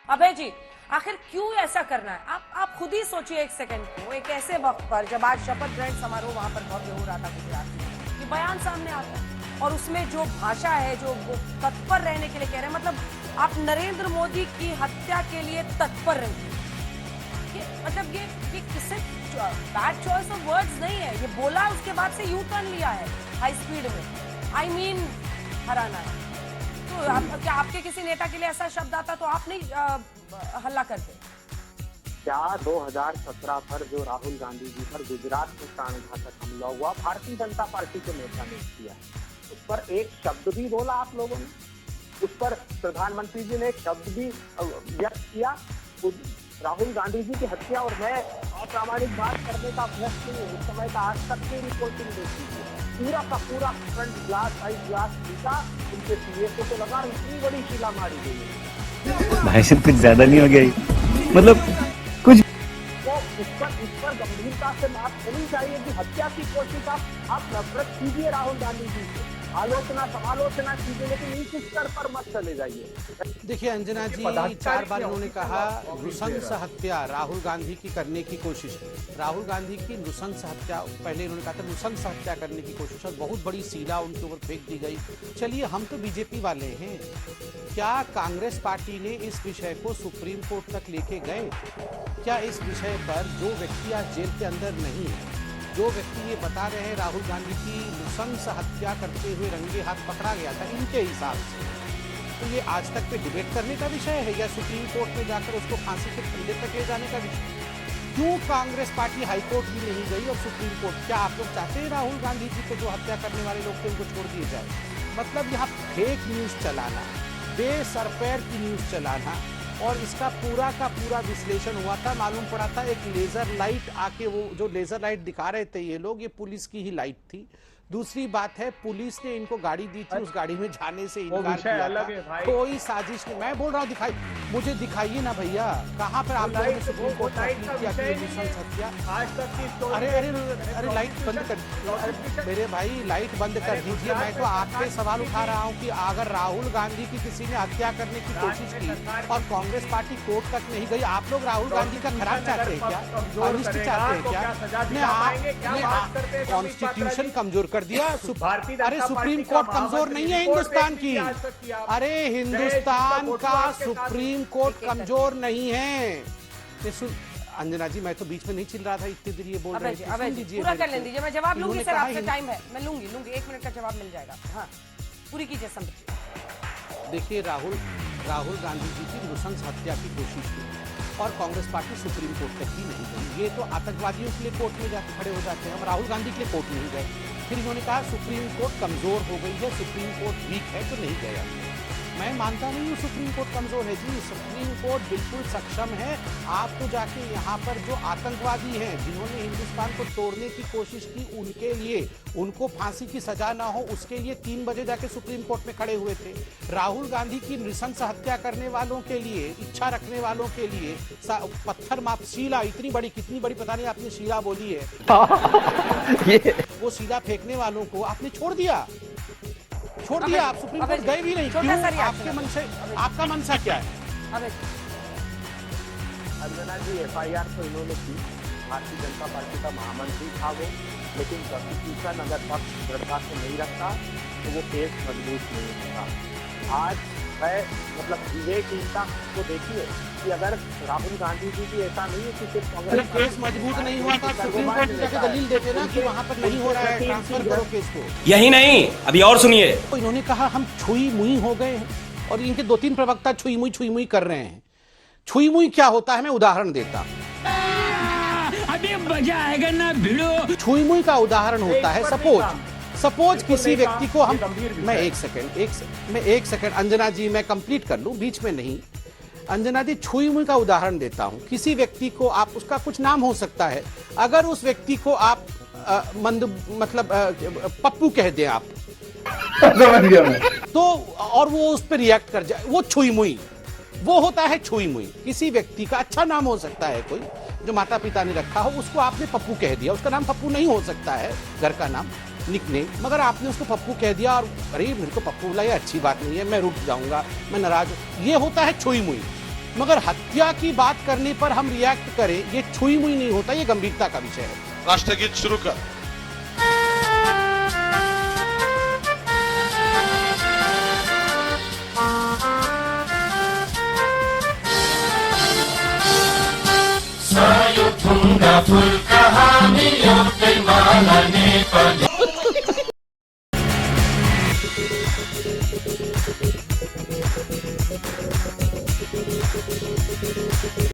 अभय जी, आखिर क्यों ऐसा करना है? आप खुद ही सोचिए एक सेकंड को, एक ऐसे वक्त पर जब आज शपथ ग्रहण समारोह वहां पर भव्य हो रहा था गुजरात में, ये बयान सामने आता है और उसमें जो भाषा है, जो वो तत्पर रहने के लिए कह रहे हैं, मतलब आप नरेंद्र मोदी की हत्या के लिए तत्पर रहिए। मतलब ये किससे बैड चॉइस ऑफ वर्ड्स नहीं है, ये बोला उसके बाद से यू टर्न लिया है हाई स्पीड में। आई मीन हराना है। तो क्या आपके किसी नेता के लिए ऐसा शब्द आता तो आप नहीं हल्ला करते? क्या 2017 पर जो राहुल गांधी जी पर गुजरात में प्राणघातक हमला हुआ, भारतीय जनता पार्टी के नेता ने किया, उस पर एक शब्द भी बोला आप लोगों ने? उस पर प्रधानमंत्री जी ने एक शब्द भी व्यक्त किया? राहुल गांधी जी की हत्या और मैं अप्रामाणिक बात करने का अभ्यस्त नहीं हूँ। उस समय का आज तक की रिपोर्टिंग देखी है, पूरा का पूरा फ्रंट ग्लास साइड ग्लास टूटा, उनके सीएसओ को लगा इतनी बड़ी शिला मारी गई है। भाई साहब कुछ ज्यादा नहीं हो गया? मतलब कुछ तो इस पर गंभीरता से बात होनी चाहिए कि हत्या की कोशिश आप नफरत कीजिए राहुल गांधी जी से, आलोचना समालोचना कीजिए, लेकिन इस स्तर पर मत चले जाइए। देखिए अंजना जी, 4 बार उन्होंने कहा नृशंस हत्या राहुल गांधी की करने की कोशिश, राहुल गांधी की नृशंस हत्या, पहले उन्होंने कहा था नृशंस हत्या करने की कोशिश और बहुत बड़ी सीला उनके ऊपर फेंक दी गई। चलिए हम तो बीजेपी वाले हैं, क्या कांग्रेस पार्टी ने इस विषय को सुप्रीम कोर्ट तक लेके गए? क्या इस विषय पर जो व्यक्ति आज जेल के अंदर नहीं है, जो व्यक्ति ये बता रहे हैं राहुल गांधी की नृशंस हत्या करते हुए रंगे हाथ पकड़ा गया था, इनके हिसाब से तो ये आज तक पे डिबेट करने का विषय है या सुप्रीम कोर्ट में जाकर उसको फांसी के फंदे तक ले जाने का विषय? क्यों कांग्रेस पार्टी हाईकोर्ट भी नहीं गई और सुप्रीम कोर्ट? क्या आप लोग चाहते हैं राहुल गांधी जी को जो हत्या करने वाले लोग थे उनको छोड़ दिए जाए? मतलब यहाँ फेक न्यूज चलाना, बेसरपैर की न्यूज चलाना, और इसका पूरा का पूरा विश्लेषण हुआ था। मालूम पड़ा था एक लेजर लाइट आके, वो जो लेजर लाइट दिखा रहे थे ये लोग, ये पुलिस की ही लाइट थी। दूसरी बात है, पुलिस ने इनको गाड़ी दी थी, उस गाड़ी में जाने से इनकार किया था। कोई साजिश नहीं, मैं बोल रहा हूँ दिखाई, मुझे दिखाइए ना भैया, कहाँ पर आप लोगों ने सुप्रीम कोर्ट हत्या? अरे लाइट बंद कर, मेरे भाई लाइट बंद कर दीजिए। मैं तो आपसे सवाल उठा रहा हूँ कि अगर राहुल गांधी की किसी ने हत्या करने की कोशिश की और कांग्रेस पार्टी कोर्ट तक नहीं गई, आप लोग राहुल गांधी का खराब चाहते हैं क्या? अनिष्ट चाहते हैं क्या? कॉन्स्टिट्यूशन कमजोर कर दिया। अरे सुप्रीम कोर्ट कमजोर नहीं है हिंदुस्तान की, अरे हिंदुस्तान का सुप्रीम कोर्ट कमजोर नहीं है। अंजना जी, मैं तो बीच में नहीं चिल रहा था, इतनी देर ये बोल रहे थे, पूरा कर लें दीजिए, मैं जवाब लूंगी सर, आपसे टाइम है, मैं लूंगी 1 मिनट का जवाब मिल जाएगा। हाँ पूरी कीजिए समझिए। देखिए राहुल गांधी जी की नृशंस हत्या की कोशिश की और कांग्रेस पार्टी सुप्रीम कोर्ट तक ही नहीं गई। ये तो आतंकवादियों के लिए कोर्ट में जाकर खड़े हो जाते हैं, हम राहुल गांधी के लिए कोर्ट नहीं गए। फिर इन्होंने कहा सुप्रीम कोर्ट कमजोर हो गई है, सुप्रीम कोर्ट वीक है तो नहीं गया। मैं मानता नहीं हूँ सुप्रीम कोर्ट कमजोर है जी, सुप्रीम कोर्ट बिल्कुल सक्षम है। आप तो जाके यहाँ पर जो आतंकवादी हैं जिन्होंने हिंदुस्तान को तोड़ने की कोशिश की, उनके लिए उनको फांसी की सजा ना हो उसके लिए 3 बजे जाके सुप्रीम कोर्ट में खड़े हुए थे। राहुल गांधी की नृशंस हत्या करने वालों के लिए, इच्छा रखने वालों के लिए पत्थर माप शीला, इतनी बड़ी कितनी बड़ी पता नहीं, आपने शीला बोली है वो शीला फेंकने वालों को आपने छोड़ दिया। आप सुप्रीम कोर्ट गए भी नहीं, क्यों? आपके मन से, आपका मनसा क्या है? अंजना जी, FIR तो इन्होंने की, भारतीय जनता पार्टी का महामंत्री था वो, लेकिन प्रॉसिक्यूशन अगर पक्ष दृढ़ता से नहीं रखता तो वो केस मजबूत नहीं होता। आज है मतलब विवेकहीनता को देखिए कि अगर राहुल गांधी जी की ऐसा नहीं है कि सिर्फ कांग्रेस केस मजबूत नहीं हुआ था, सुप्रीम कोर्ट जाके दलील देते ना कि वहाँ पर नहीं हो रहा है, ट्रांसफर करो केस को। यही नहीं, अभी और सुनिए। तो इन्होंने कहा हम छुई मुई हो गए हैं और इनके 2-3 प्रवक्ता छुई मुई कर रहे हैं। छुई मुई क्या होता है, मैं उदाहरण देता हूँ। अभी मजा आएगा ना भिड़ो। छुई मुई का उदाहरण होता है, सपोज किसी व्यक्ति को हम, मैं एक सेकंड अंजना जी, मैं कंप्लीट कर लूं, बीच में नहीं। अंजना जी, छुई मुई का उदाहरण देता हूं। किसी व्यक्ति को आप, उसका कुछ नाम हो सकता है, अगर उस व्यक्ति को आप पप्पू कह दें आप, समझ गया मैं, तो और वो उस पर रिएक्ट कर जाए, वो छुई मुई, वो होता है छुई मुई। किसी व्यक्ति का अच्छा नाम हो सकता है, कोई जो माता पिता ने रखा हो, उसको आपने पप्पू कह दिया, उसका नाम पप्पू नहीं हो सकता है, घर का नाम निकनेम, मगर आपने उसको पप्पू कह दिया और अरे मेरे को पप्पू बोला, ये अच्छी बात नहीं है, मैं रुक जाऊंगा, मैं नाराज हूं, ये होता है छुई मुई। मगर हत्या की बात करने पर हम रिएक्ट करें, ये छुई मुई नहीं होता, ये गंभीरता का विषय है। राष्ट्रगीत शुरू कर। Saya tunggak full kami yang termalah ni pada